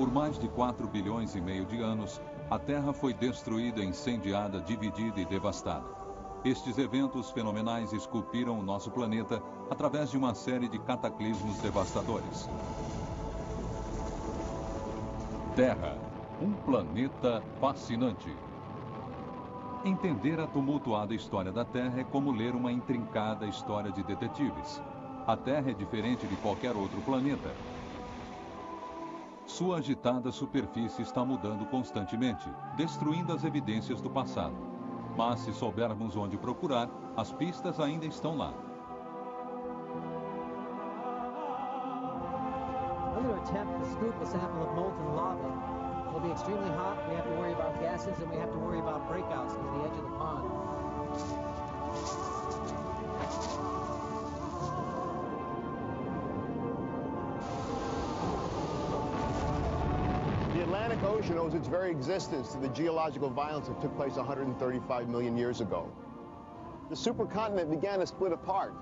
Por mais de 4,5 bilhões de anos, a Terra foi destruída, incendiada, dividida e devastada. Estes eventos fenomenais esculpiram o nosso planeta através de uma série de cataclismos devastadores. Terra, um planeta fascinante. Entender a tumultuada história da Terra é como ler uma intrincada história de detetives. A Terra é diferente de qualquer outro planeta. Sua agitada superfície está mudando constantemente, destruindo as evidências do passado. Mas se soubermos onde procurar, as pistas ainda estão lá. I'm going to attempt to scoop a sample of molten lava. It'll be extremely hot. We have to worry about gases, and we have to worry about breakouts near the edge of the pond. The Atlantic Ocean owes its very existence to the geological violence that took place 135 million years ago. The supercontinent began to split apart,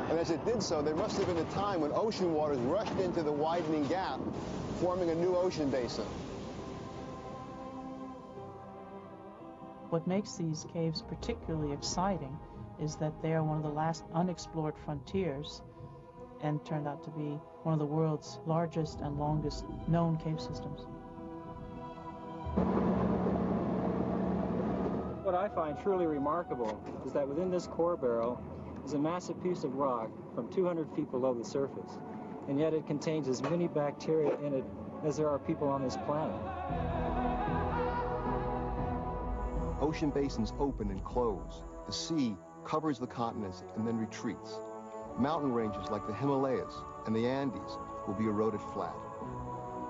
and as it did so, there must have been a time when ocean waters rushed into the widening gap, forming a new ocean basin. What makes these caves particularly exciting is that they are one of the last unexplored frontiers and turned out to be one of the world's largest and longest known cave systems. What I find truly remarkable is that within this core barrel is a massive piece of rock from 200 feet below the surface, and yet it contains as many bacteria in it as there are people on this planet. Ocean basins open and close. The sea covers the continents and then retreats. Mountain ranges like the Himalayas and the Andes will be eroded flat.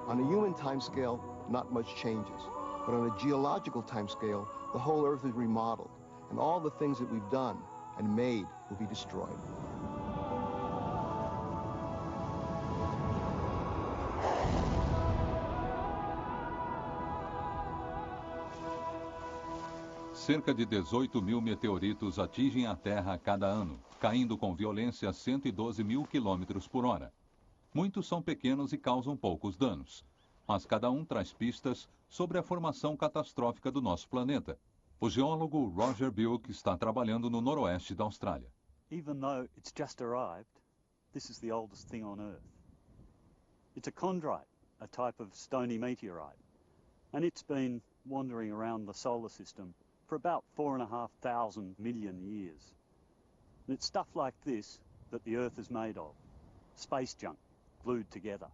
On a human timescale, not much changes. But on a geological timescale, the whole Earth is remodeled, and all the things that we've done and made will be destroyed. Cerca de 18 mil meteoritos atingem a Terra a cada ano, caindo com violência a 112 mil quilômetros por hora. Muitos são pequenos e causam poucos danos, mas cada um traz pistas sobre a formação catastrófica do nosso planeta. O geólogo Roger Bilk está trabalhando no noroeste da Austrália. Even though it's just arrived, this is the oldest thing on Earth. It's a chondrite, a type of stony meteorite, and it's been wandering around the solar system for about 4,500 million years. And it's stuff like this that the Earth is made of. Space junk, glued together.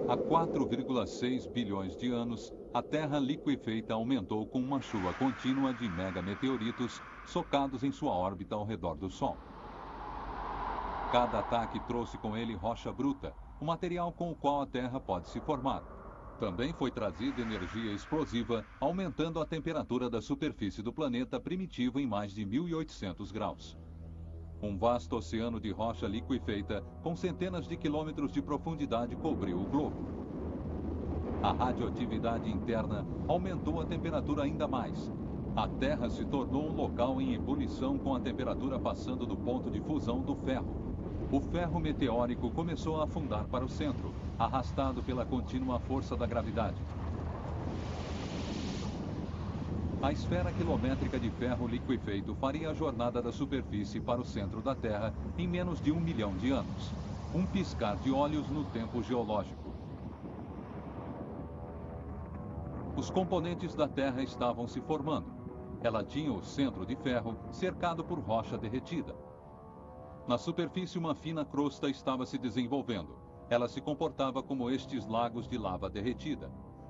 Há 4,6 bilhões de anos, a Terra liquefeita aumentou com uma chuva contínua de megameteoritos socados em sua órbita ao redor do Sol. Cada ataque trouxe com ele rocha bruta, o material com o qual a Terra pode se formar. Também foi trazida energia explosiva, aumentando a temperatura da superfície do planeta primitivo em mais de 1.800 graus. Um vasto oceano de rocha liquefeita, com centenas de quilômetros de profundidade, cobriu o globo. A radioatividade interna aumentou a temperatura ainda mais. A Terra se tornou um local em ebulição, com a temperatura passando do ponto de fusão do ferro. O ferro meteórico começou a afundar para o centro, arrastado pela contínua força da gravidade. A esfera quilométrica de ferro liquefeito faria a jornada da superfície para o centro da Terra em menos de 1 milhão de anos. Um piscar de olhos no tempo geológico. Os componentes da Terra estavam se formando. Ela tinha o centro de ferro cercado por rocha derretida. Na superfície, uma fina crosta estava se desenvolvendo. Ela se comportava como estes lagos de lava derretida.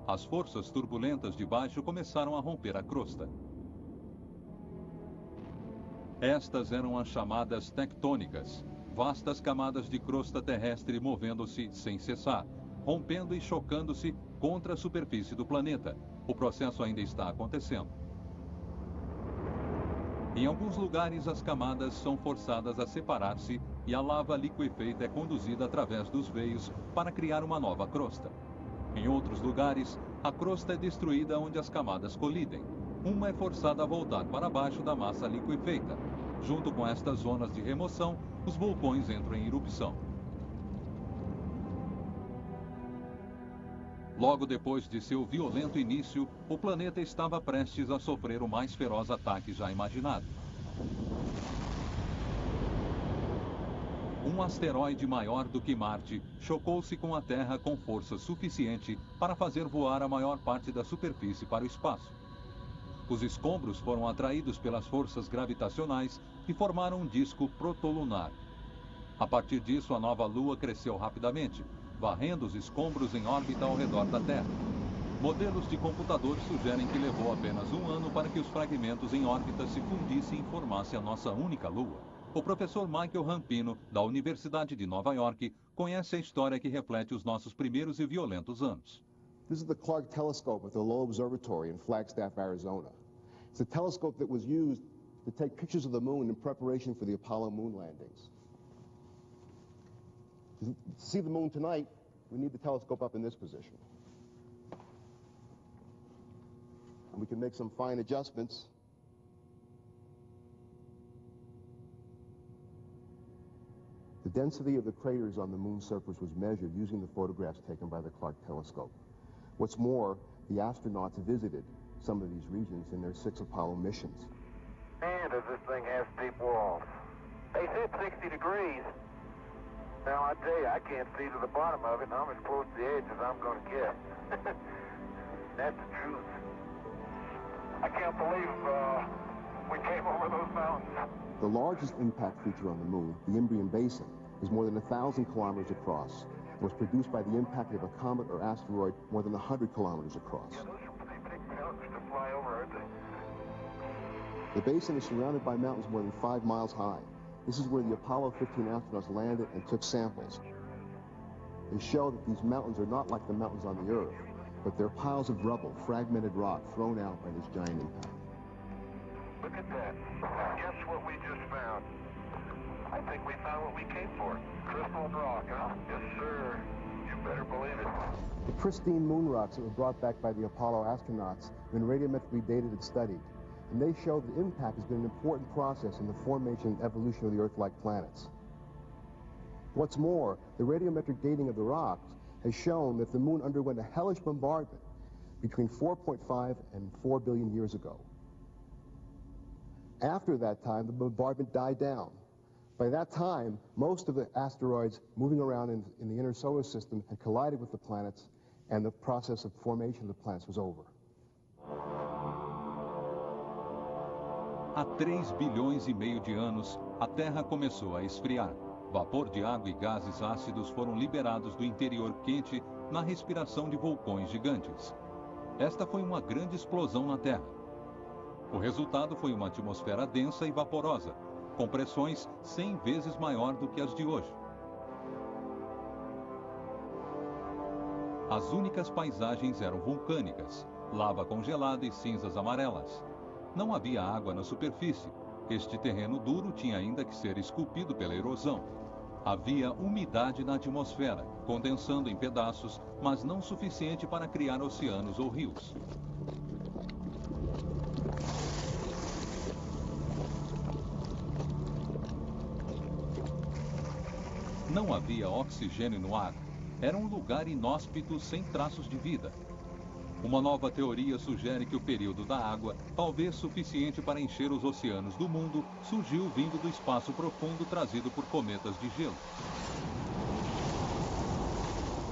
As forças turbulentas de baixo começaram a romper a crosta. Estas eram as chamadas tectônicas, vastas camadas de crosta terrestre movendo-se sem cessar, rompendo e chocando-se contra a superfície do planeta. O processo ainda está acontecendo. Em alguns lugares, as camadas são forçadas a separar-se e a lava liquefeita é conduzida através dos veios para criar uma nova crosta. Em outros lugares, a crosta é destruída onde as camadas colidem. Uma é forçada a voltar para baixo da massa liquefeita. Junto com estas zonas de remoção, os vulcões entram em erupção. Logo depois de seu violento início, o planeta estava prestes a sofrer o mais feroz ataque já imaginado. Um asteroide maior do que Marte chocou-se com a Terra com força suficiente para fazer voar a maior parte da superfície para o espaço. Os escombros foram atraídos pelas forças gravitacionais e formaram um disco protolunar. A partir disso, a nova Lua cresceu rapidamente, varrendo os escombros em órbita ao redor da Terra. Modelos de computador sugerem que levou apenas um ano para que os fragmentos em órbita se fundissem e formassem a nossa única Lua. O professor Michael Rampino, da Universidade de Nova York, conhece a história que reflete os nossos primeiros e violentos anos. This is the Clark Telescope at the Lowell Observatory in Flagstaff, Arizona. It's a telescope that was used to take pictures of the moon in preparation for the Apollo moon landings. To see the moon tonight, we need the telescope up in this position. And we can make some fine adjustments. The density of the craters on the moon's surface was measured using the photographs taken by the Clark Telescope. What's more, the astronauts visited some of these regions in their 6 Apollo missions. Man, does this thing have steep walls. They said 60 degrees. Now, I tell you, I can't see to the bottom of it, and I'm as close to the edge as I'm going to get. That's the truth. I can't believe we came over those mountains. The largest impact feature on the moon, the Imbrian Basin, is more than 1,000 kilometers across and was produced by the impact of a comet or asteroid more than 100 kilometers across. Yeah, those are pretty big mountains to fly over, aren't they? The basin is surrounded by mountains more than 5 miles high. This is where the Apollo 15 astronauts landed and took samples. They show that these mountains are not like the mountains on the Earth, but they're piles of rubble, fragmented rock thrown out by this giant impact. Look at that. Guess what we just found? I think we found what we came for. Crystal rock, huh? Yes, sir. You better believe it. The pristine moon rocks that were brought back by the Apollo astronauts have been radiometrically dated and studied. And they show that impact has been an important process in the formation and evolution of the Earth-like planets. What's more, the radiometric dating of the rocks has shown that the moon underwent a hellish bombardment between 4.5 and 4 billion years ago. After that time, the bombardment died down. By that time, most of the asteroids moving around in the inner solar system had collided with the planets, and the process of formation of the planets was over. Há 3,5 bilhões de anos, a Terra começou a esfriar. Vapor de água e gases ácidos foram liberados do interior quente na respiração de vulcões gigantes. Esta foi uma grande explosão na Terra. O resultado foi uma atmosfera densa e vaporosa, com pressões 100 vezes maior do que as de hoje. As únicas paisagens eram vulcânicas, lava congelada e cinzas amarelas. Não havia água na superfície. Este terreno duro tinha ainda que ser esculpido pela erosão. Havia umidade na atmosfera, condensando em pedaços, mas não suficiente para criar oceanos ou rios. Não havia oxigênio no ar. Era um lugar inóspito sem traços de vida. Uma nova teoria sugere que o período da água, talvez suficiente para encher os oceanos do mundo, surgiu vindo do espaço profundo trazido por cometas de gelo.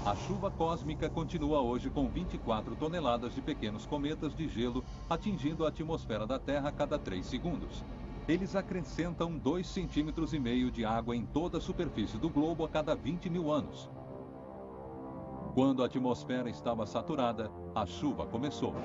A chuva cósmica continua hoje com 24 toneladas de pequenos cometas de gelo atingindo a atmosfera da Terra a cada 3 segundos. Eles acrescentam 2,5 cm de água em toda a superfície do globo a cada 20 mil anos. Quando a atmosfera estava saturada, a chuva começou.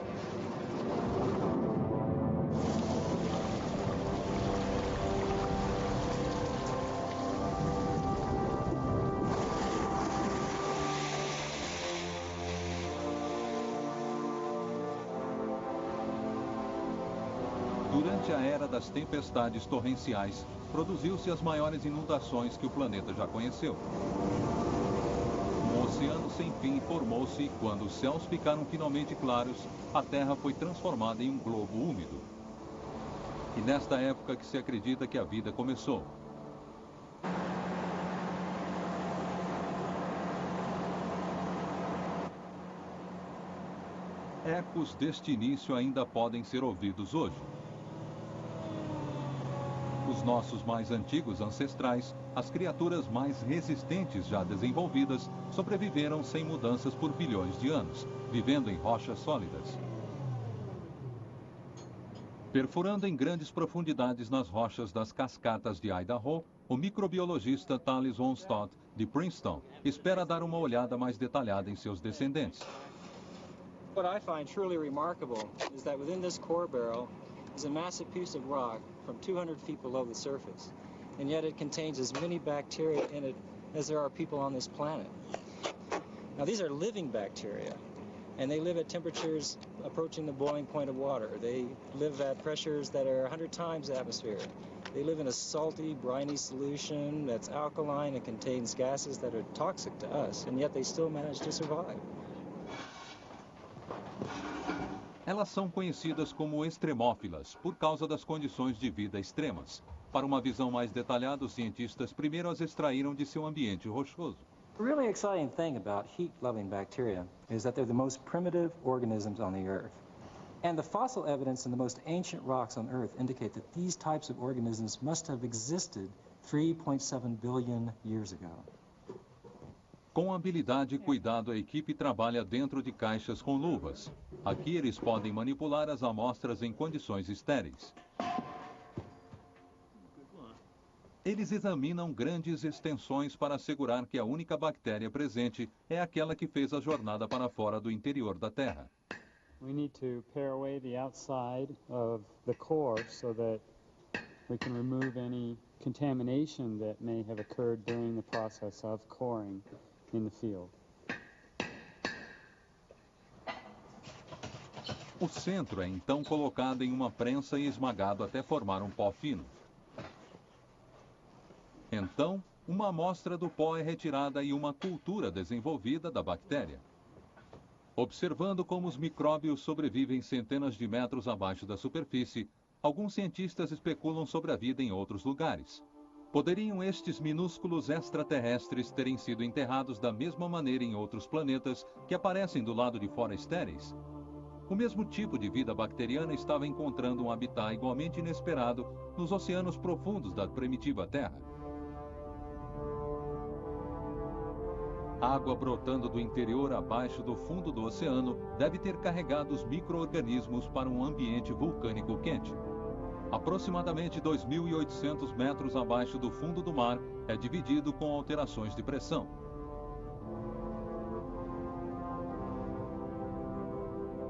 Durante a era das tempestades torrenciais, produziu-se as maiores inundações que o planeta já conheceu. Um oceano sem fim formou-se e quando os céus ficaram finalmente claros, a Terra foi transformada em um globo úmido. E nesta época que se acredita que a vida começou. Ecos deste início ainda podem ser ouvidos hoje. Os nossos mais antigos ancestrais, as criaturas mais resistentes já desenvolvidas, sobreviveram sem mudanças por bilhões de anos, vivendo em rochas sólidas. Perfurando em grandes profundidades nas rochas das cascatas de Idaho, o microbiologista Thales Onstott, de Princeton, espera dar uma olhada mais detalhada em seus descendentes. What I find truly remarkable is that within this core barrel is a massive piece of rock from 200 feet below the surface, and yet it contains as many bacteria in it as there are people on this planet. Now these are living bacteria, and they live at temperatures approaching the boiling point of water. They live at pressures that are 100 times the atmosphere. They live in a salty, briny solution that's alkaline and contains gases that are toxic to us, and yet they still manage to survive. Elas são conhecidas como extremófilas por causa das condições de vida extremas. Para uma visão mais detalhada, os cientistas primeiro as extraíram de seu ambiente rochoso. The really exciting thing about heat-loving bacteria is that they're the most primitive organisms on the Earth. And the fossil evidence in the most ancient rocks on Earth indicate that these types of organisms must have existed 3.7 billion years ago. Com habilidade e cuidado, a equipe trabalha dentro de caixas com luvas. Aqui eles podem manipular as amostras em condições estéreis. Eles examinam grandes extensões para assegurar que a única bactéria presente é aquela que fez a jornada para fora do interior da Terra. We need to pare away the outside of the core so that we can remove any contamination that may have occurred during the process of coring in the field. O centro é então colocado em uma prensa e esmagado até formar um pó fino. Então, uma amostra do pó é retirada e uma cultura desenvolvida da bactéria. Observando como os micróbios sobrevivem centenas de metros abaixo da superfície, alguns cientistas especulam sobre a vida em outros lugares. Poderiam estes minúsculos extraterrestres terem sido enterrados da mesma maneira em outros planetas que aparecem do lado de fora estéreis? O mesmo tipo de vida bacteriana estava encontrando um habitat igualmente inesperado nos oceanos profundos da primitiva Terra. Água brotando do interior abaixo do fundo do oceano deve ter carregado os micro-organismos para um ambiente vulcânico quente. Aproximadamente 2.800 metros abaixo do fundo do mar é dividido com alterações de pressão.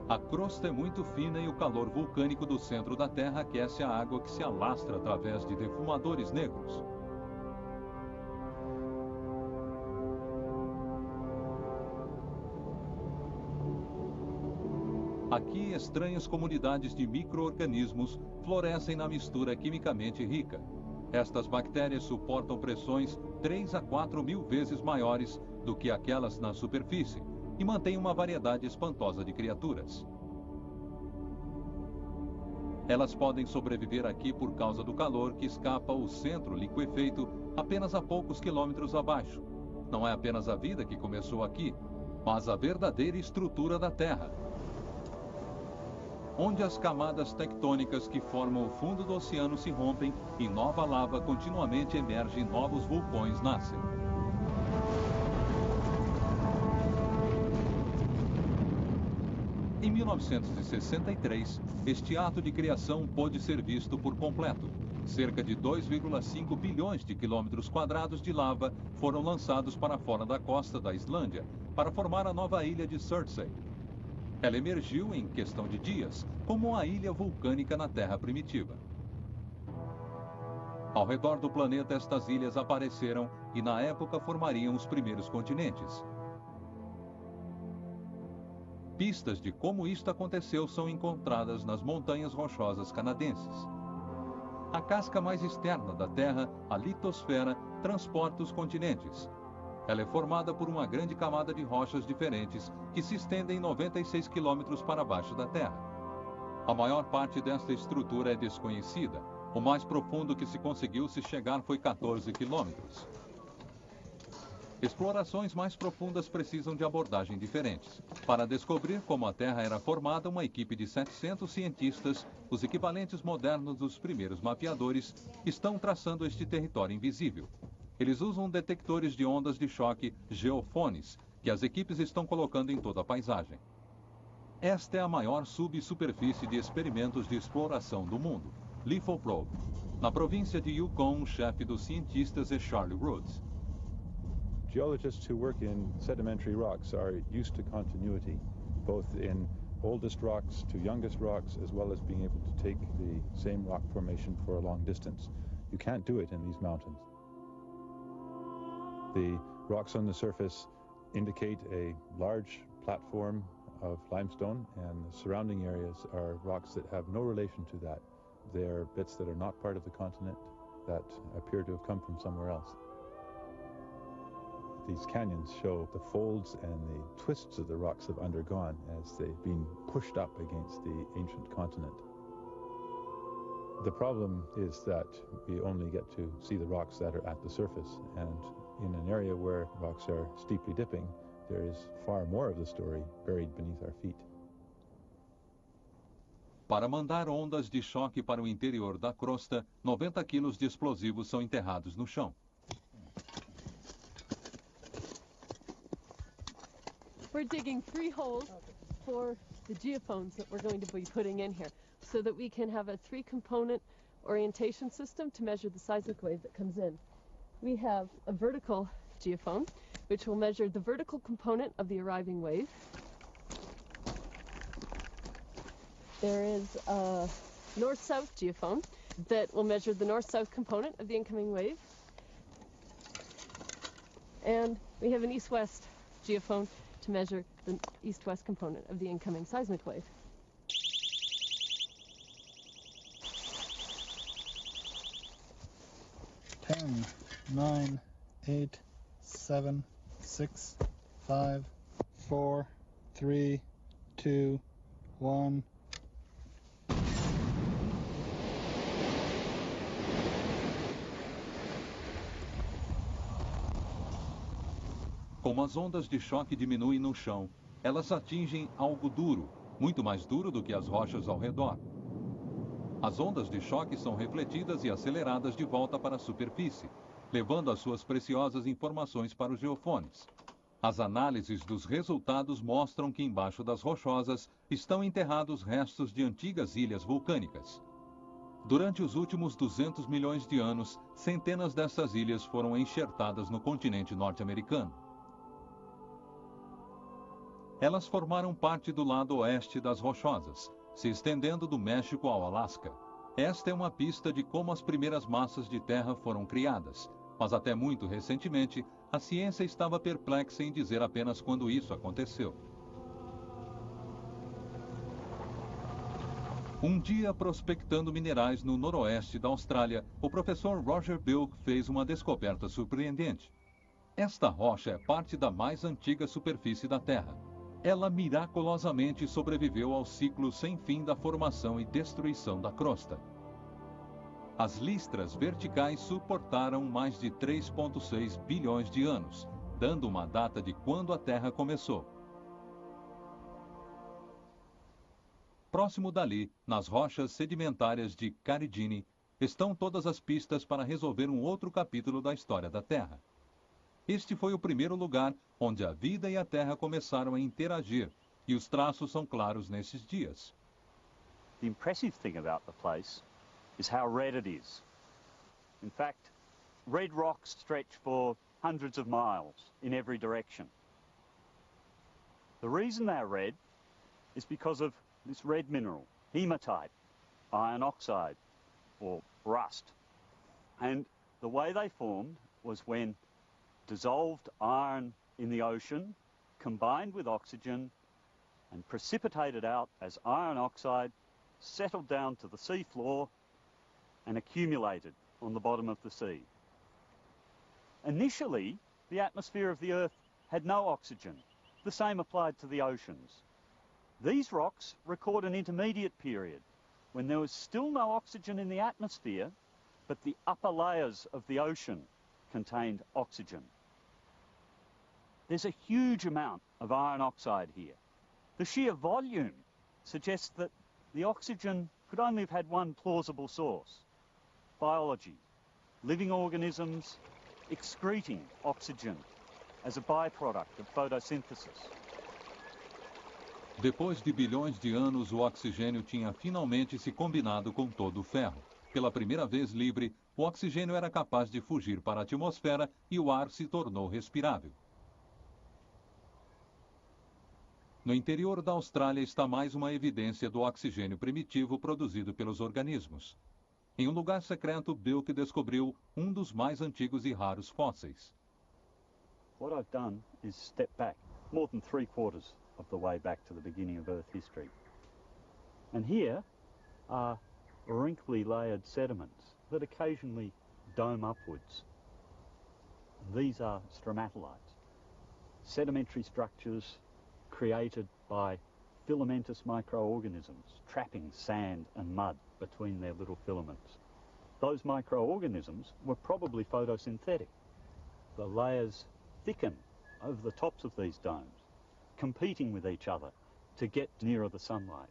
A crosta é muito fina e o calor vulcânico do centro da Terra aquece a água que se alastra através de defumadores negros. Aqui, estranhas comunidades de micro-organismos florescem na mistura quimicamente rica. Estas bactérias suportam pressões 3 a 4 mil vezes maiores do que aquelas na superfície e mantêm uma variedade espantosa de criaturas. Elas podem sobreviver aqui por causa do calor que escapa ao centro liquefeito apenas a poucos quilômetros abaixo. Não é apenas a vida que começou aqui, mas a verdadeira estrutura da Terra, onde as camadas tectônicas que formam o fundo do oceano se rompem e nova lava continuamente emerge e novos vulcões nascem. Em 1963, este ato de criação pôde ser visto por completo. Cerca de 2,5 bilhões de quilômetros quadrados de lava foram lançados para fora da costa da Islândia, para formar a nova ilha de Surtsey. Ela emergiu em questão de dias, como uma ilha vulcânica na Terra primitiva. Ao redor do planeta, estas ilhas apareceram e, na época, formariam os primeiros continentes. Pistas de como isto aconteceu são encontradas nas montanhas rochosas canadenses. A casca mais externa da Terra, a litosfera, transporta os continentes. Ela é formada por uma grande camada de rochas diferentes que se estendem 96 quilômetros para baixo da Terra. A maior parte desta estrutura é desconhecida. O mais profundo que se conseguiu se chegar foi 14 quilômetros. Explorações mais profundas precisam de abordagens diferentes. Para descobrir como a Terra era formada, uma equipe de 700 cientistas, os equivalentes modernos dos primeiros mapeadores, estão traçando este território invisível. Eles usam detectores de ondas de choque geofones, que as equipes estão colocando em toda a paisagem. Esta é a maior subsuperfície de experimentos de exploração do mundo, Lithoprobe. Na província de Yukon, o chefe dos cientistas é Charlie Rhodes. Geologists who work in sedimentary rocks are used to continuity, both in oldest rocks to youngest rocks, as well as being able to take the same rock formation for a long distance. You can't do it in these mountains. The rocks on the surface indicate a large platform of limestone, and the surrounding areas are rocks that have no relation to that. They're bits that are not part of the continent that appear to have come from somewhere else. These canyons show the folds and the twists that the rocks have undergone as they've been pushed up against the ancient continent. The problem is that we only get to see the rocks that are at the surface, and in an area where rocks are steeply dipping, there is far more of the story buried beneath our feet. Para mandar ondas de choque para o interior da crosta, 90 quilos de explosivos são enterrados no chão. We're digging 3 holes for the geophones that we're going to be putting in here so that we can have a 3-component orientation system to measure the seismic wave that comes in. We have a vertical geophone, which will measure the vertical component of the arriving wave. There is a north-south geophone that will measure the north-south component of the incoming wave. And we have an east-west geophone to measure the east-west component of the incoming seismic wave. 10, 9, 8, 7, 6, 5, 4, 3, 2, 1. Como as ondas de choque diminuem no chão, elas atingem algo duro, muito mais duro do que as rochas ao redor. As ondas de choque são refletidas e aceleradas de volta para a superfície, levando as suas preciosas informações para os geofones. As análises dos resultados mostram que embaixo das rochosas estão enterrados restos de antigas ilhas vulcânicas. Durante os últimos 200 milhões de anos, centenas dessas ilhas foram enxertadas no continente norte-americano. Elas formaram parte do lado oeste das rochosas, se estendendo do México ao Alasca. Esta é uma pista de como as primeiras massas de terra foram criadas, mas até muito recentemente, a ciência estava perplexa em dizer apenas quando isso aconteceu. Um dia, prospectando minerais no noroeste da Austrália, o professor Roger Bilk fez uma descoberta surpreendente. Esta rocha é parte da mais antiga superfície da Terra. Ela miraculosamente sobreviveu ao ciclo sem fim da formação e destruição da crosta. As listras verticais suportaram mais de 3,6 bilhões de anos, dando uma data de quando a Terra começou. Próximo dali, nas rochas sedimentárias de Caridini, estão todas as pistas para resolver um outro capítulo da história da Terra. Este foi o primeiro lugar onde a vida e a Terra começaram a interagir, e os traços são claros nesses dias. The impressive thing about the place is how red it is. In fact, red rocks stretch for hundreds of miles in every direction. The reason they're red is because of this red mineral, hematite, iron oxide, or rust. And the way they formed was when dissolved iron in the ocean combined with oxygen and precipitated out as iron oxide, settled down to the sea floor and accumulated on the bottom of the sea. Initially, the atmosphere of the Earth had no oxygen. The same applied to the oceans. These rocks record an intermediate period when there was still no oxygen in the atmosphere, but the upper layers of the ocean contained oxygen. There's a huge amount of iron oxide here. The sheer volume suggests that the oxygen could only have had one plausible source: biology, living organisms excreting oxygen as a byproduct of photosynthesis. Depois de bilhões de anos, o oxigênio tinha finalmente se combinado com todo o ferro. Pela primeira vez livre, o oxigênio era capaz de fugir para a atmosfera e o ar se tornou respirável. No interior da Austrália está mais uma evidência do oxigênio primitivo produzido pelos organismos. Em um lugar secreto, Bilk descobriu um dos mais antigos e raros fósseis. What I've done is step back more than 3/4 of the way back to the beginning of Earth history. And here are wrinkly layered sediments that occasionally dome upwards. These are stromatolites, sedimentary structures created by filamentous microorganisms trapping sand and mud between their little filaments. Those microorganisms were probably photosynthetic. The layers thicken over the tops of these domes, competing with each other to get nearer the sunlight.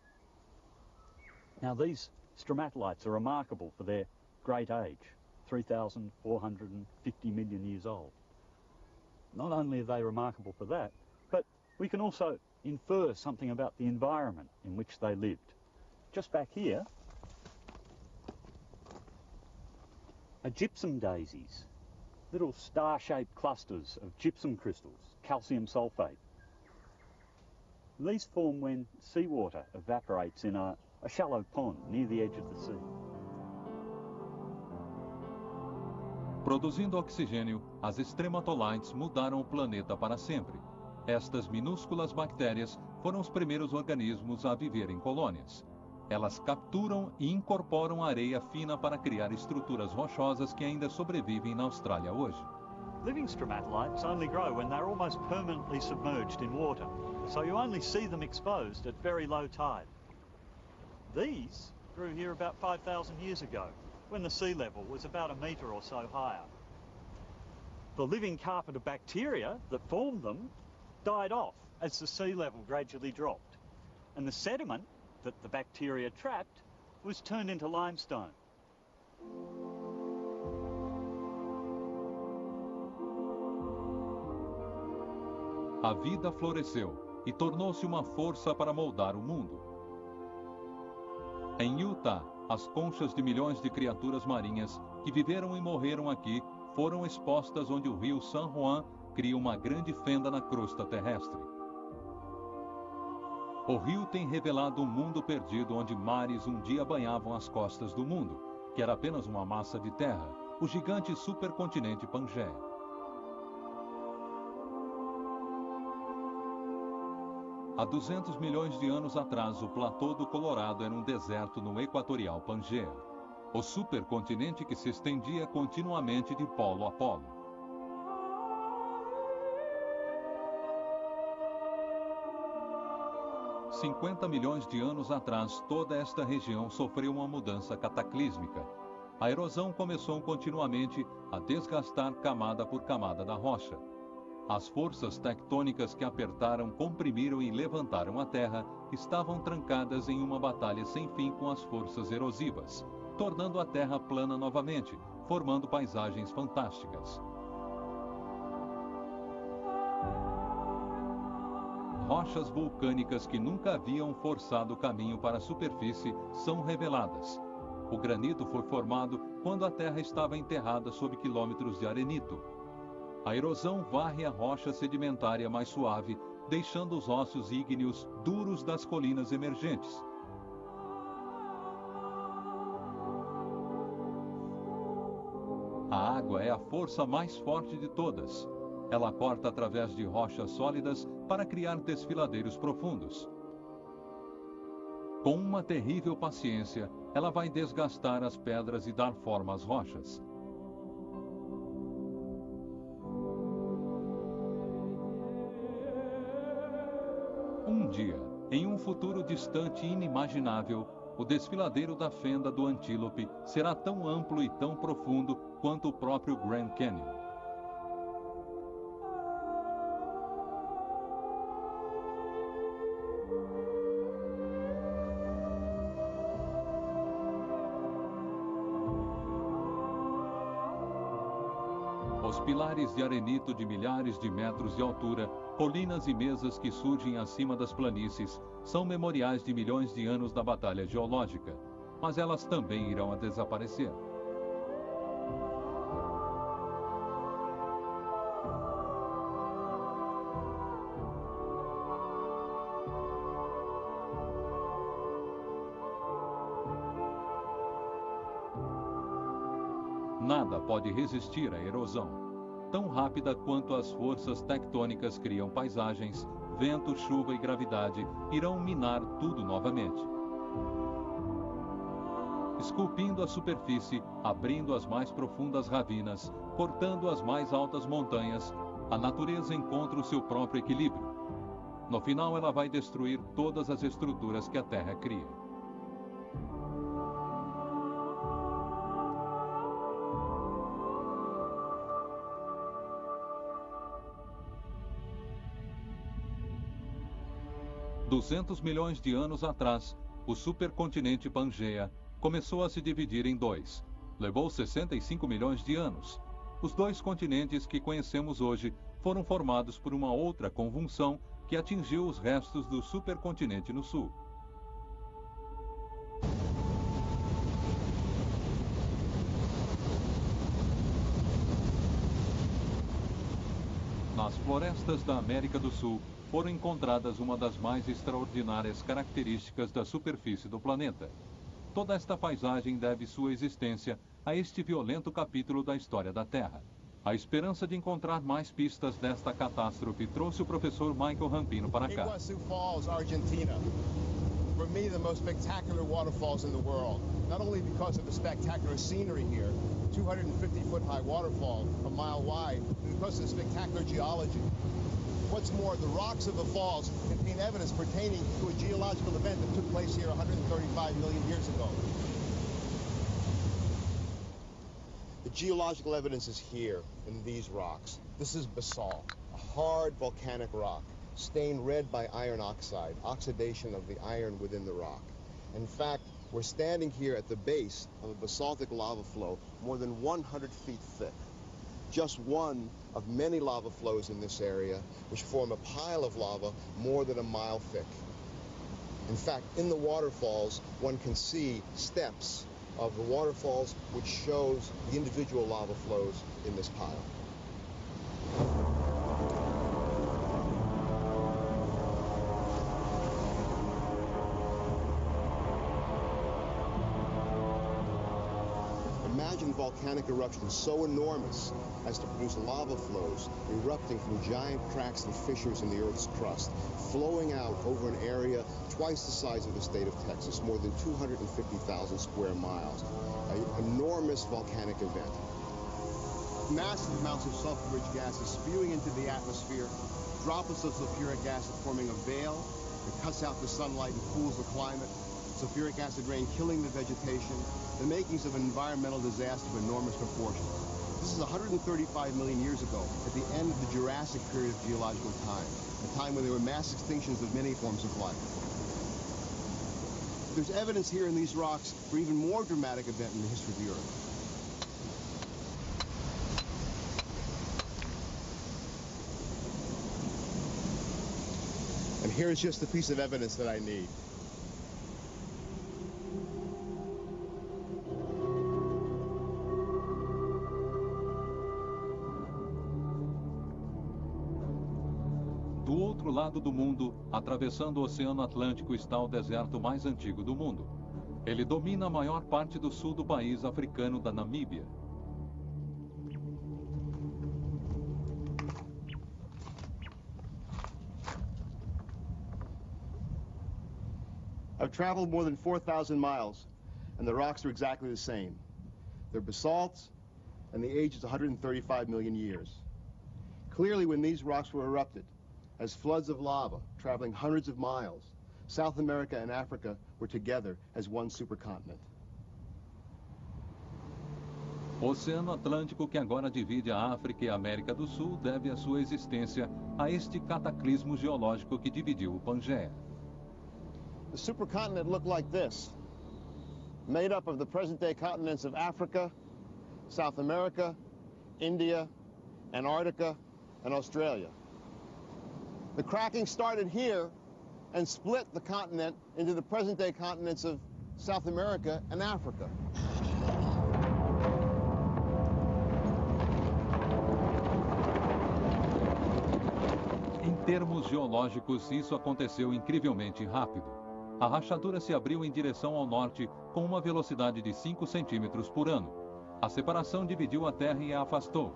Now, these stromatolites are remarkable for their great age, 3,450 million years old. Not only are they remarkable for that, but we can also infer something about the environment in which they lived. Just back here are gypsum daisies, little star-shaped clusters of gypsum crystals, calcium sulfate. These form when seawater evaporates in a shallow pond near the edge of the sea. Produzindo oxigênio, as stromatolites mudaram o planeta para sempre. Estas minúsculas bactérias foram os primeiros organismos a viver em colônias. Elas capturam e incorporam areia fina para criar estruturas rochosas que ainda sobrevivem na Austrália hoje. Living stromatolites only grow when they're almost permanently submerged in water, so you only see them exposed at very low tide. These grew here about 5,000 years ago, when the sea level was about a metre or so higher. The living carpet of bacteria that formed them died off as the sea level gradually dropped, and the sediment that the bacteria trapped was turned into limestone. A vida floresceu e tornou-se uma força para moldar o mundo. Em Utah, as conchas de milhões de criaturas marinhas que viveram e morreram aqui foram expostas onde o rio San Juan cria uma grande fenda na crosta terrestre. O rio tem revelado um mundo perdido onde mares um dia banhavam as costas do mundo, que era apenas uma massa de terra, o gigante supercontinente Pangeia. Há 200 milhões de anos atrás, o platô do Colorado era um deserto no equatorial Pangeia, o supercontinente que se estendia continuamente de polo a polo. 50 milhões de anos atrás, toda esta região sofreu uma mudança cataclísmica. A erosão começou continuamente a desgastar camada por camada da rocha. As forças tectônicas que apertaram, comprimiram e levantaram a Terra estavam trancadas em uma batalha sem fim com as forças erosivas, tornando a Terra plana novamente, formando paisagens fantásticas. Rochas vulcânicas que nunca haviam forçado o caminho para a superfície são reveladas. O granito foi formado quando a Terra estava enterrada sob quilômetros de arenito. A erosão varre a rocha sedimentária mais suave, deixando os ossos ígneos duros das colinas emergentes. A água é a força mais forte de todas. Ela corta através de rochas sólidas para criar desfiladeiros profundos. Com uma terrível paciência, ela vai desgastar as pedras e dar forma às rochas. Um dia, em um futuro distante e inimaginável, o desfiladeiro da fenda do Antílope será tão amplo e tão profundo quanto o próprio Grand Canyon. Os pilares de arenito de milhares de metros de altura, colinas e mesas que surgem acima das planícies, são memoriais de milhões de anos da batalha geológica, mas elas também irão a desaparecer. Nada pode resistir à erosão. Tão rápida quanto as forças tectônicas criam paisagens, vento, chuva e gravidade irão minar tudo novamente. Esculpindo a superfície, abrindo as mais profundas ravinas, cortando as mais altas montanhas, a natureza encontra o seu próprio equilíbrio. No final, ela vai destruir todas as estruturas que a Terra cria. $200 milhões de anos atrás, o supercontinente Pangeia começou a se dividir em dois. Levou 65 milhões de anos. Os dois continentes que conhecemos hoje foram formados por uma outra convulsão que atingiu os restos do supercontinente no sul. Nas florestas da América do Sul, foram encontradas uma das mais extraordinárias características da superfície do planeta. Toda esta paisagem deve sua existência a este violento capítulo da história da Terra. A esperança de encontrar mais pistas desta catástrofe trouxe o professor Michael Rampino para cá. Iguazu Falls, Argentina. For me, the most spectacular waterfalls in the world. Not only because of the spectacular scenery here, 250-foot high waterfall, a mile wide, but because of the spectacular geology. What's more, the rocks of the falls contain evidence pertaining to a geological event that took place here 135 million years ago. The geological evidence is here in these rocks. This is basalt, a hard volcanic rock, stained red by iron oxide, oxidation of the iron within the rock. In fact, we're standing here at the base of a basaltic lava flow more than 100 feet thick. Just one of many lava flows in this area, which form a pile of lava more than a mile thick. In fact, in the waterfalls, one can see steps of the waterfalls, which shows the individual lava flows in this pile. Imagine volcanic eruptions so enormous as to produce lava flows erupting from giant cracks and fissures in the Earth's crust, flowing out over an area twice the size of the state of Texas, more than 250,000 square miles. An enormous volcanic event. Massive amounts of sulfur-rich gases spewing into the atmosphere, droplets of sulfuric acid forming a veil that cuts out the sunlight and cools the climate, sulfuric acid rain killing the vegetation, the makings of an environmental disaster of enormous proportions. This is 135 million years ago, at the end of the Jurassic period of geological time, a time when there were mass extinctions of many forms of life. There's evidence here in these rocks for an even more dramatic event in the history of the Earth. And here's just the piece of evidence that I need. Do outro lado do mundo, atravessando o Oceano Atlântico, está o deserto mais antigo do mundo. Ele domina a maior parte do sul do país africano da Namíbia. I've traveled more than 4,000 miles, and the rocks are exactly the same. They're basalts, and the age is 135 million years. Clearly, when these rocks were erupted, as floods of lava traveling hundreds of miles, South America and Africa were together as one supercontinent. O Oceano Atlântico, que agora divide a África e a América do Sul, deve a sua existência a este cataclismo geológico que dividiu o Pangeia. The supercontinent looked like this, made up of the present-day continents of Africa, South America, India, Antarctica, and Australia. The cracking started here and split the continent into the present-day continents of South America and Africa. Em termos geológicos, isso aconteceu incrivelmente rápido. A rachadura se abriu em direção ao norte com uma velocidade de 5 centímetros por ano. A separação dividiu a Terra e a afastou.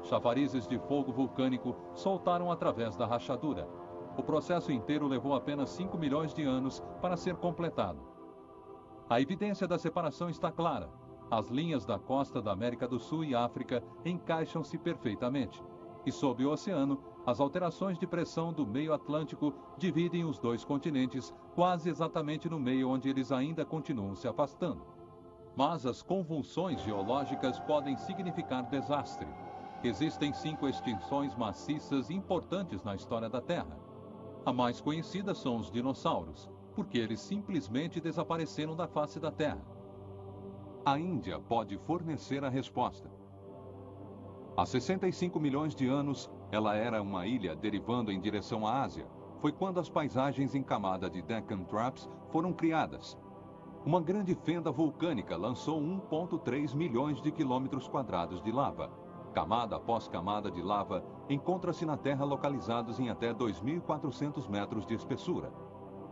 Chafarizes de fogo vulcânico soltaram através da rachadura. O processo inteiro levou apenas 5 milhões de anos para ser completado. A evidência da separação está clara. As linhas da costa da América do Sul e África encaixam-se perfeitamente. E sob o oceano, as alterações de pressão do meio Atlântico dividem os dois continentes quase exatamente no meio onde eles ainda continuam se afastando. Mas as convulsões geológicas podem significar desastre. Existem 5 extinções maciças importantes na história da Terra. A mais conhecida são os dinossauros, porque eles simplesmente desapareceram da face da Terra. A Índia pode fornecer a resposta. Há 65 milhões de anos, ela era uma ilha derivando em direção à Ásia. Foi quando as paisagens em camada de Deccan Traps foram criadas. Uma grande fenda vulcânica lançou 1,3 milhões de quilômetros quadrados de lava. Camada após camada de lava encontra-se na Terra localizados em até 2.400 metros de espessura.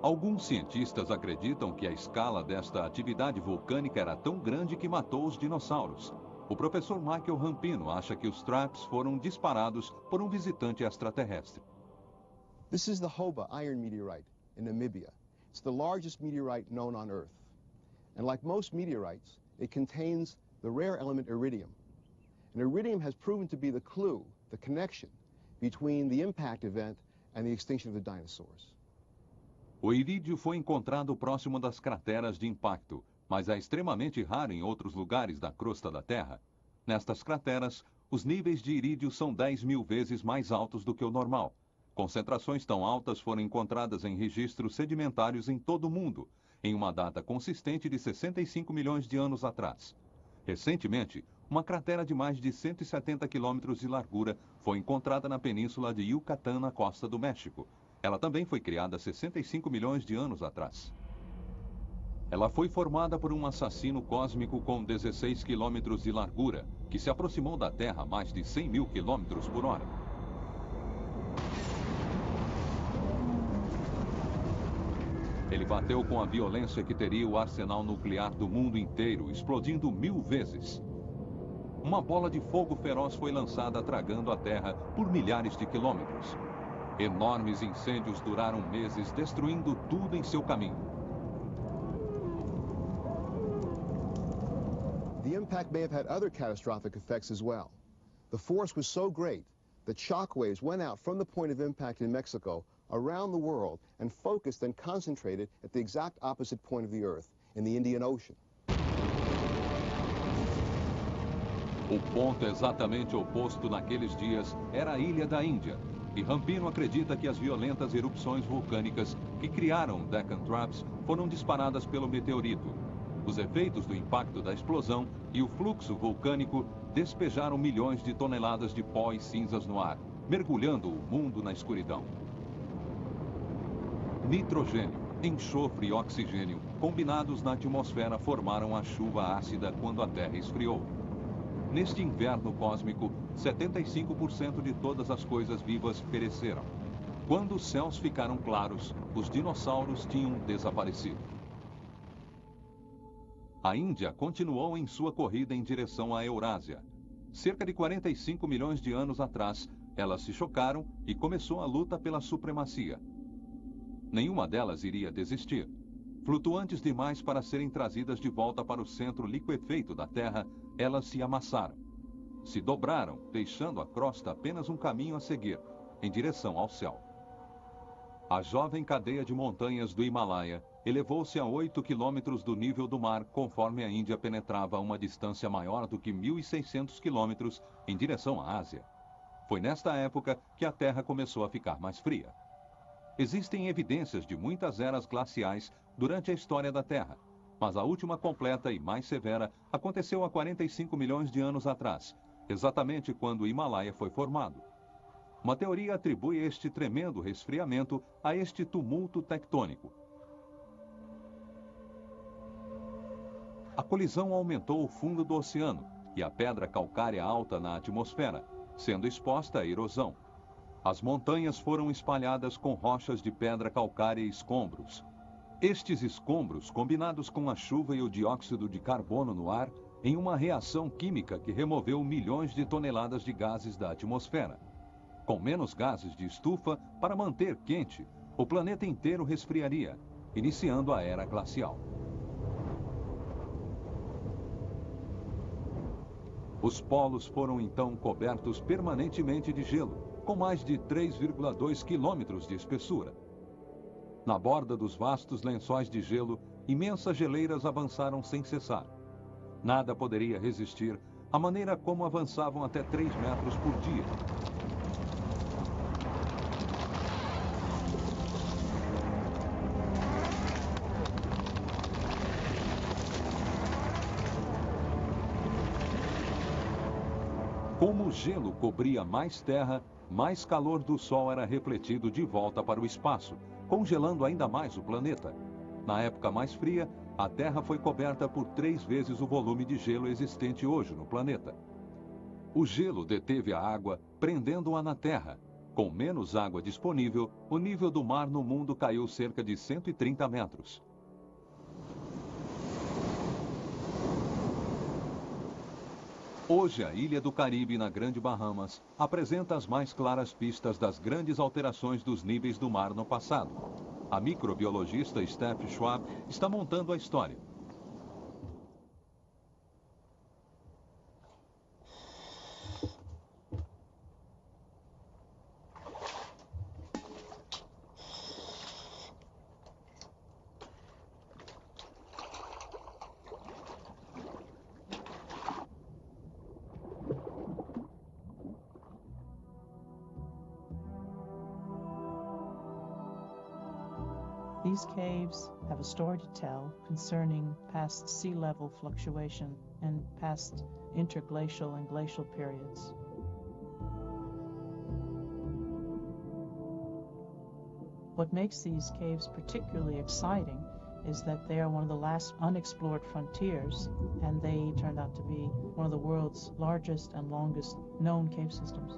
Alguns cientistas acreditam que a escala desta atividade vulcânica era tão grande que matou os dinossauros. O professor Michael Rampino acha que os traps foram disparados por um visitante extraterrestre. This is the Hoba iron meteorite in Namibia. It's the largest meteorite known on Earth. And like most meteorites, it contains the rare element iridium. And iridium has proven to be the clue, the connection between the impact event and the extinction of the dinosaurs. O irídio foi encontrado próximo das crateras de impacto, mas é extremamente raro em outros lugares da crosta da Terra. Nestas crateras, os níveis de irídio são 10.000 vezes mais altos do que o normal. Concentrações tão altas foram encontradas em registros sedimentários em todo o mundo, em uma data consistente de 65 milhões de anos atrás. Recentemente, uma cratera de mais de 170 quilômetros de largura foi encontrada na península de Yucatán, na costa do México. Ela também foi criada 65 milhões de anos atrás. Ela foi formada por um assassino cósmico com 16 quilômetros de largura, que se aproximou da Terra a mais de 100.000 quilômetros por hora. Ele bateu com a violência que teria o arsenal nuclear do mundo inteiro, explodindo 1000 vezes. Uma bola de fogo feroz foi lançada tragando a Terra por milhares de quilômetros. Enormes incêndios duraram meses, destruindo tudo em seu caminho. The impact may have had other catastrophic effects as well. The force was so great that shock waves went out from the point of impact in Mexico around the world and focused and concentrated at the exact opposite point of the Earth, in the Indian Ocean. O ponto exatamente oposto naqueles dias era a ilha da Índia. E Rampino acredita que as violentas erupções vulcânicas que criaram Deccan Traps foram disparadas pelo meteorito. Os efeitos do impacto da explosão e o fluxo vulcânico despejaram milhões de toneladas de pó e cinzas no ar, mergulhando o mundo na escuridão. Nitrogênio, enxofre e oxigênio, combinados na atmosfera, formaram a chuva ácida quando a Terra esfriou. Neste inverno cósmico, 75% de todas as coisas vivas pereceram. Quando os céus ficaram claros, os dinossauros tinham desaparecido. A Índia continuou em sua corrida em direção à Eurásia. Cerca de 45 milhões de anos atrás, elas se chocaram e começou a luta pela supremacia. Nenhuma delas iria desistir. Flutuantes demais para serem trazidas de volta para o centro liquefeito da Terra, elas se amassaram. Se dobraram, deixando a crosta apenas um caminho a seguir, em direção ao céu. A jovem cadeia de montanhas do Himalaia elevou-se a 8 quilômetros do nível do mar, conforme a Índia penetrava a uma distância maior do que 1.600 quilômetros em direção à Ásia. Foi nesta época que a Terra começou a ficar mais fria. Existem evidências de muitas eras glaciais durante a história da Terra, mas a última completa e mais severa aconteceu há 45 milhões de anos atrás, exatamente quando o Himalaia foi formado. Uma teoria atribui este tremendo resfriamento a este tumulto tectônico. A colisão aumentou o fundo do oceano e a pedra calcária alta na atmosfera, sendo exposta à erosão. As montanhas foram espalhadas com rochas de pedra calcária e escombros. Estes escombros, combinados com a chuva e o dióxido de carbono no ar, em uma reação química que removeu milhões de toneladas de gases da atmosfera. Com menos gases de estufa para manter quente, o planeta inteiro resfriaria, iniciando a era glacial. Os polos foram então cobertos permanentemente de gelo, com mais de 3,2 quilômetros de espessura. Na borda dos vastos lençóis de gelo, imensas geleiras avançaram sem cessar. Nada poderia resistir à maneira como avançavam até 3 metros por dia. Como o gelo cobria mais terra, mais calor do Sol era refletido de volta para o espaço, congelando ainda mais o planeta. Na época mais fria, a Terra foi coberta por 3 vezes o volume de gelo existente hoje no planeta. O gelo deteve a água, prendendo-a na Terra. Com menos água disponível, o nível do mar no mundo caiu cerca de 130 metros. Hoje, a ilha do Caribe, na Grande Bahamas, apresenta as mais claras pistas das grandes alterações dos níveis do mar no passado. A microbiologista Steph Schwab está montando a história. These caves have a story to tell concerning past sea level fluctuation and past interglacial and glacial periods. What makes these caves particularly exciting is that they are one of the last unexplored frontiers, and they turned out to be one of the world's largest and longest known cave systems.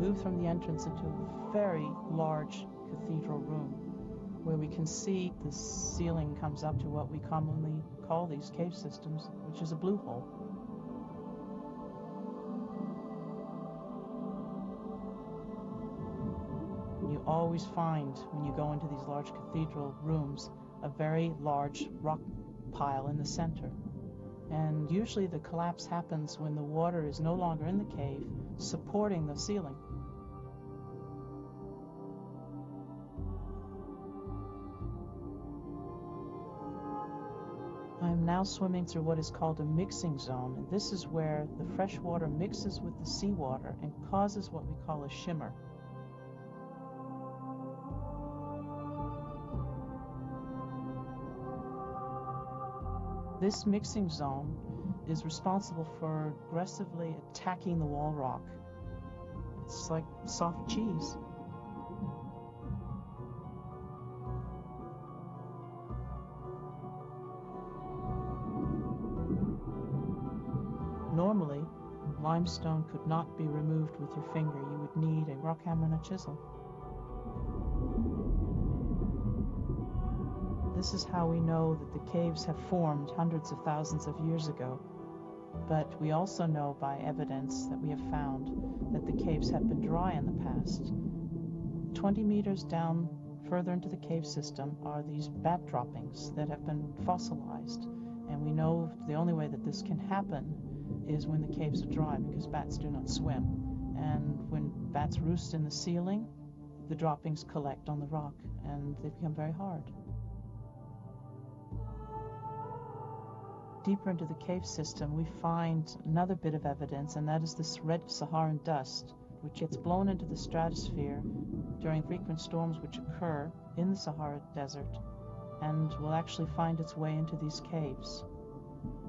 Move from the entrance into a very large cathedral room where we can see the ceiling comes up to what we commonly call these cave systems, which is a blue hole. You always find, when you go into these large cathedral rooms, a very large rock pile in the center. And usually the collapse happens when the water is no longer in the cave, supporting the ceiling. I'm now swimming through what is called a mixing zone, and this is where the fresh water mixes with the seawater and causes what we call a shimmer. This mixing zone is responsible for aggressively attacking the wall rock. It's like soft cheese. Normally, limestone could not be removed with your finger. You would need a rock hammer and a chisel. This is how we know that the caves have formed hundreds of thousands of years ago. But we also know by evidence that we have found that the caves have been dry in the past. 20 meters down further into the cave system are these bat droppings that have been fossilized. And we know the only way that this can happen is when the caves are dry, because bats do not swim. And when bats roost in the ceiling, the droppings collect on the rock and they become very hard. Deeper into the cave system, we find another bit of evidence, and that is this red Saharan dust, which gets blown into the stratosphere during frequent storms which occur in the Sahara Desert. and will actually find its way into these caves.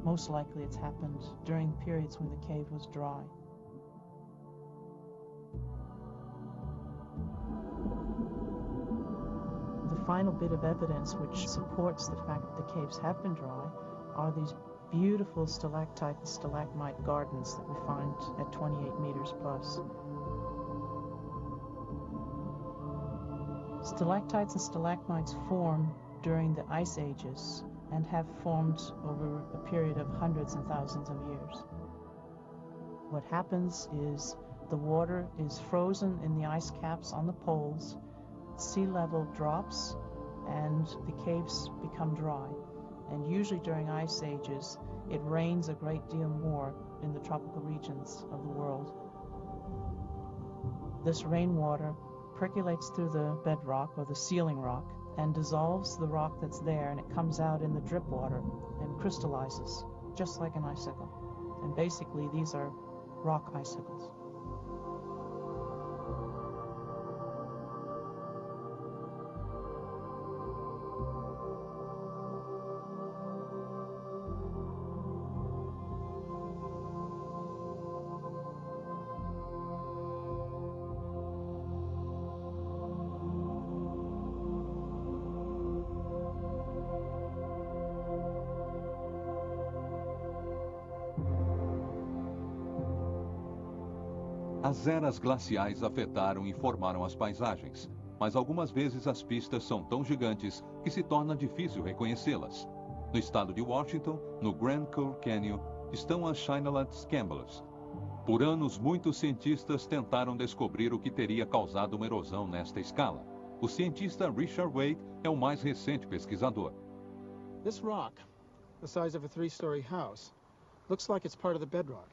Most likely it's happened during periods when the cave was dry. The final bit of evidence which supports the fact that the caves have been dry are these beautiful stalactite and stalagmite gardens that we find at 28 meters plus. Stalactites and stalagmites form during the ice ages and have formed over a period of hundreds and thousands of years. What happens is the water is frozen in the ice caps on the poles, sea level drops, and the caves become dry. And usually during ice ages, it rains a great deal more in the tropical regions of the world. This rainwater percolates through the bedrock or the sealing rock and dissolves the rock that's there, and it comes out in the drip water and crystallizes, just like an icicle. And basically these are rock icicles. As eras glaciais afetaram e formaram as paisagens, mas algumas vezes as pistas são tão gigantes que se torna difícil reconhecê-las. No estado de Washington, no Grand Coulee Canyon, estão as Shineland Scamblers. Por anos, muitos cientistas tentaram descobrir o que teria causado uma erosão nesta escala. O cientista Richard Wade é o mais recente pesquisador. This rock, the size of a 3-story house, looks like it's part of the bedrock.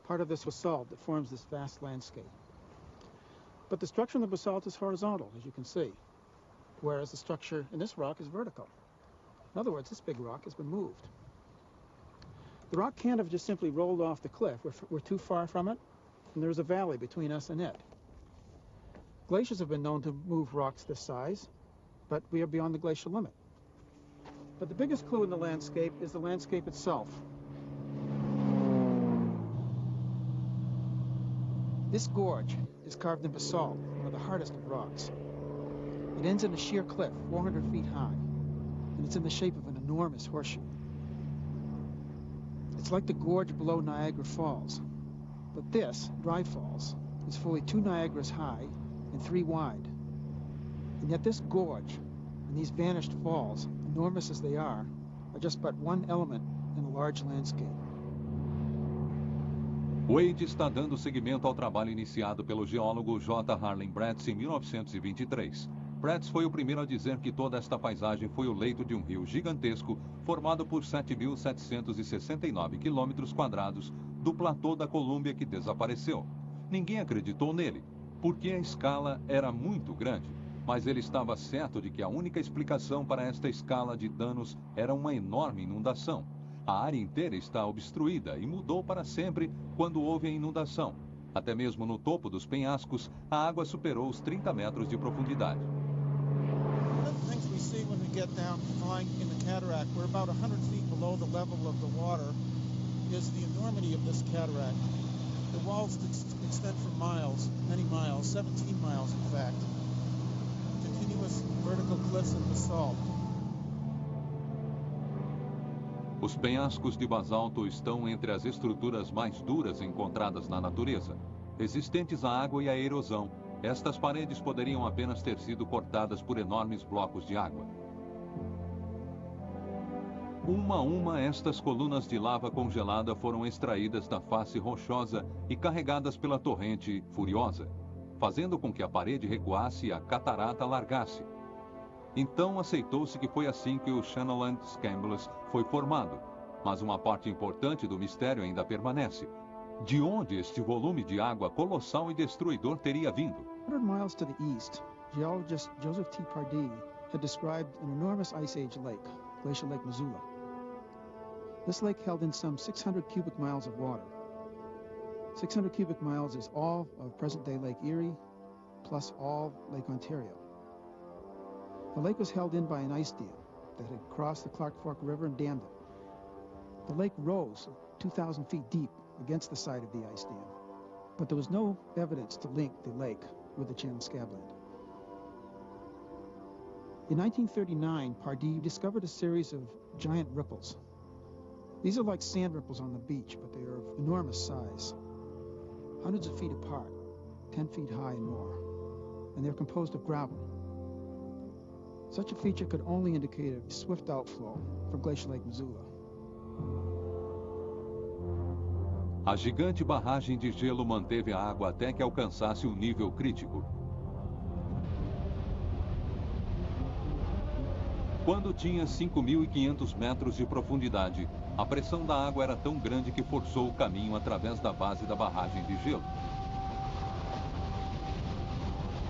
Part of this basalt that forms this vast landscape. But the structure in the basalt is horizontal, as you can see, whereas the structure in this rock is vertical. In other words, this big rock has been moved. The rock can't have just simply rolled off the cliff. We're too far from it, and there's a valley between us and it. Glaciers have been known to move rocks this size, but we are beyond the glacial limit. But the biggest clue in the landscape is the landscape itself. This gorge is carved in basalt, one of the hardest of rocks. It ends in a sheer cliff, 400 feet high, and it's in the shape of an enormous horseshoe. It's like the gorge below Niagara Falls, but this, Dry Falls, is fully 2 Niagaras high and 3 wide. And yet this gorge and these vanished falls, enormous as they are just but one element in a large landscape. Wade está dando seguimento ao trabalho iniciado pelo geólogo J. Harlan Bretz em 1923. Bretz foi o primeiro a dizer que toda esta paisagem foi o leito de um rio gigantesco formado por 7.769 quilômetros quadrados do platô da Colômbia que desapareceu. Ninguém acreditou nele, porque a escala era muito grande, mas ele estava certo de que a única explicação para esta escala de danos era uma enorme inundação. A área inteira está obstruída e mudou para sempre quando houve a inundação. Até mesmo no topo dos penhascos, a água superou os 30 metros de profundidade. One of the things we see when we get down flying in the cataract, we're about 100 feet below the level of the water, is the enormity of this cataract. The walls extend for miles, many miles, 17 miles in fact. Continuous vertical cliffs of basalt. Os penhascos de basalto estão entre as estruturas mais duras encontradas na natureza. Resistentes à água e à erosão, estas paredes poderiam apenas ter sido cortadas por enormes blocos de água. Uma a uma, estas colunas de lava congelada foram extraídas da face rochosa e carregadas pela torrente furiosa, fazendo com que a parede recuasse e a catarata largasse. Então aceitou-se que foi assim que o Shineland Scamblers foi formado, mas uma parte importante do mistério ainda permanece. De onde este volume de água colossal e destruidor teria vindo? 100 miles to the east, geologist Joseph T. Pardee had described an enormous Ice Age lake, Glacial Lake Missoula. This lake held in some 600 cubic miles of water. 600 cubic miles is all of present-day Lake Erie, plus all Lake Ontario. The lake was held in by an ice dam, that had crossed the Clark Fork River and dammed it. The lake rose 2,000 feet deep against the side of the ice dam, but there was no evidence to link the lake with the Channel Scabland. In 1939, Pardee discovered a series of giant ripples. These are like sand ripples on the beach, but they are of enormous size, hundreds of feet apart, 10 feet high and more, and they're composed of gravel. Such a feature could only indicate a swift outflow from Glacial Lake Missoula. A gigante barragem de gelo manteve a água até que alcançasse um nível crítico. Quando tinha 5.500 metros de profundidade, a pressão da água era tão grande que forçou o caminho através da base da barragem de gelo.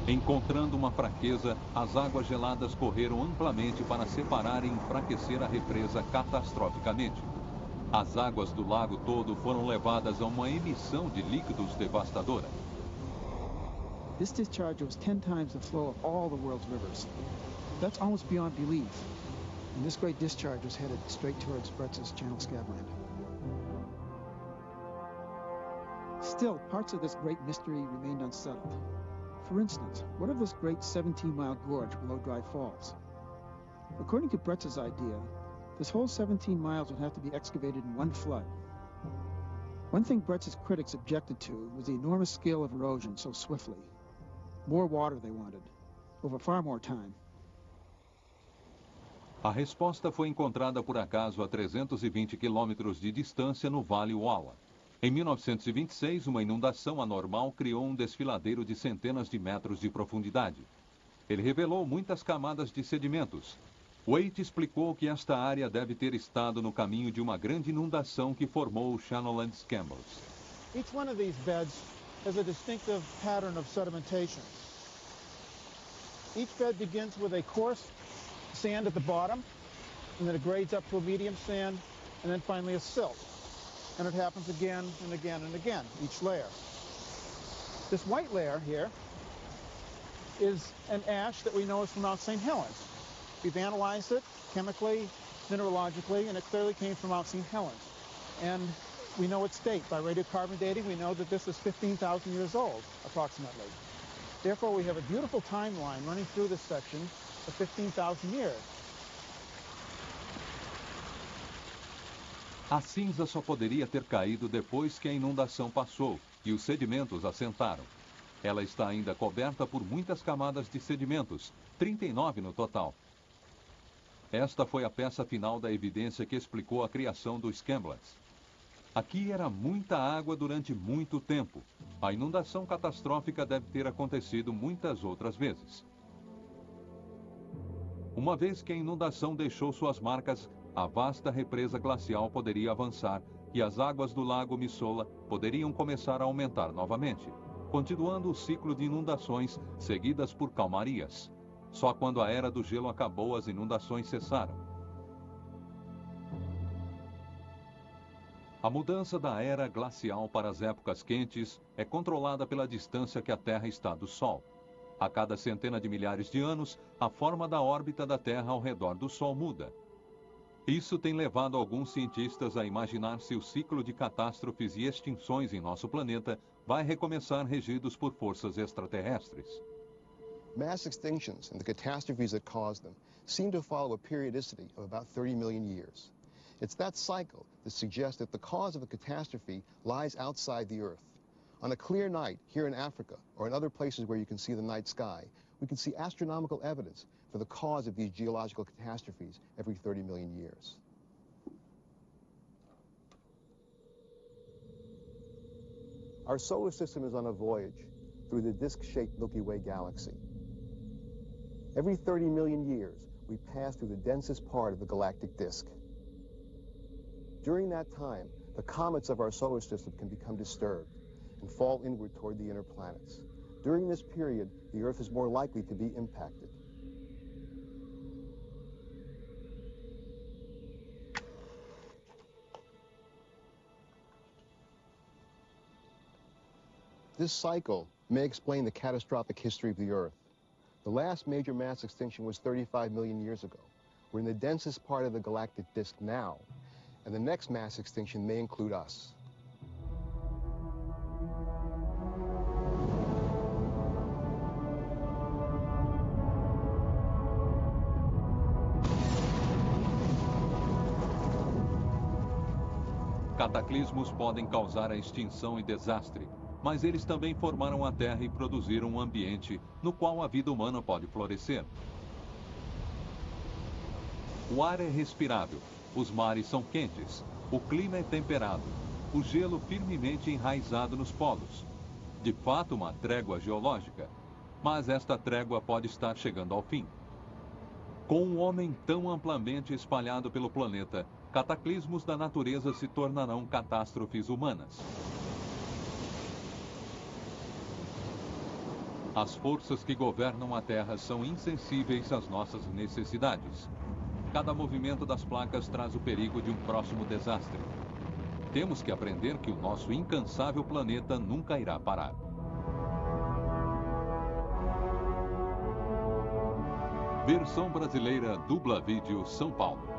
Encontrando uma fraqueza, as águas geladas correram amplamente para separar e enfraquecer a represa catastroficamente. As águas do lago todo foram levadas a uma emissão de líquidos devastadora. This discharge was 10 times the flow of all the world's rivers. That's almost beyond belief. And this great discharge was headed straight towards Bretz's Channel Scabland. Still, parts of this great mystery remained unsettled. For instance, what of this great 17-mile gorge below Dry Falls? According to Bretz's idea, this whole 17 miles would have to be excavated in one flood. One thing Bretz's critics objected to was the enormous scale of erosion so swiftly. More water they wanted, over far more time. A resposta foi encontrada por acaso a 320 quilômetros de distância no Vale Walla. Em 1926, uma inundação anormal criou um desfiladeiro de centenas de metros de profundidade. Ele revelou muitas camadas de sedimentos. Waite explicou que esta área deve ter estado no caminho de uma grande inundação que formou o Channel and Scambles. Each one of these beds has a distinctive pattern of sedimentation. Each bed begins with a coarse sand at the bottom, and then it grades up to a medium sand, and then finally a silt. And it happens again and again and again, each layer. This white layer here is an ash that we know is from Mount St. Helens. We've analyzed it chemically, mineralogically, and it clearly came from Mount St. Helens. And we know its date. By radiocarbon dating, we know that this is 15,000 years old, approximately. Therefore, we have a beautiful timeline running through this section of 15,000 years. A cinza só poderia ter caído depois que a inundação passou e os sedimentos assentaram. Ela está ainda coberta por muitas camadas de sedimentos, 39 no total. Esta foi a peça final da evidência que explicou a criação dos Scablands. Aqui era muita água durante muito tempo. A inundação catastrófica deve ter acontecido muitas outras vezes. Uma vez que a inundação deixou suas marcas, a vasta represa glacial poderia avançar e as águas do lago Missoula poderiam começar a aumentar novamente, continuando o ciclo de inundações seguidas por calmarias. Só quando a era do gelo acabou as inundações cessaram. A mudança da era glacial para as épocas quentes é controlada pela distância que a Terra está do Sol. A cada centena de milhares de anos, a forma da órbita da Terra ao redor do Sol muda. Isso tem levado alguns cientistas a imaginar se o ciclo de catástrofes e extinções em nosso planeta vai recomeçar regidos por forças extraterrestres. Mass extinctions and the catastrophes that caused them seem to follow a periodicity of about 30 million years. It's that cycle that suggests that the cause of a catastrophe lies outside the Earth. On a clear night here in Africa or in other places where you can see the night sky, we can see astronomical evidence for the cause of these geological catastrophes every 30 million years. Our solar system is on a voyage through the disk-shaped Milky Way galaxy. Every 30 million years, we pass through the densest part of the galactic disk. During that time, the comets of our solar system can become disturbed and fall inward toward the inner planets. During this period, the Earth is more likely to be impacted. This cycle may explain the catastrophic history of the Earth. The last major mass extinction was 35 million years ago, We're in the densest part of the galactic disk now, and the next mass extinction may include us. Cataclismos podem causar a extinção e desastre, mas eles também formaram a Terra e produziram um ambiente no qual a vida humana pode florescer. O ar é respirável, os mares são quentes, o clima é temperado, o gelo firmemente enraizado nos polos. De fato, uma trégua geológica, mas esta trégua pode estar chegando ao fim. Com um homem tão amplamente espalhado pelo planeta, cataclismos da natureza se tornarão catástrofes humanas. As forças que governam a Terra são insensíveis às nossas necessidades. Cada movimento das placas traz o perigo de um próximo desastre. Temos que aprender que o nosso incansável planeta nunca irá parar. Versão brasileira Dubla Vídeo São Paulo.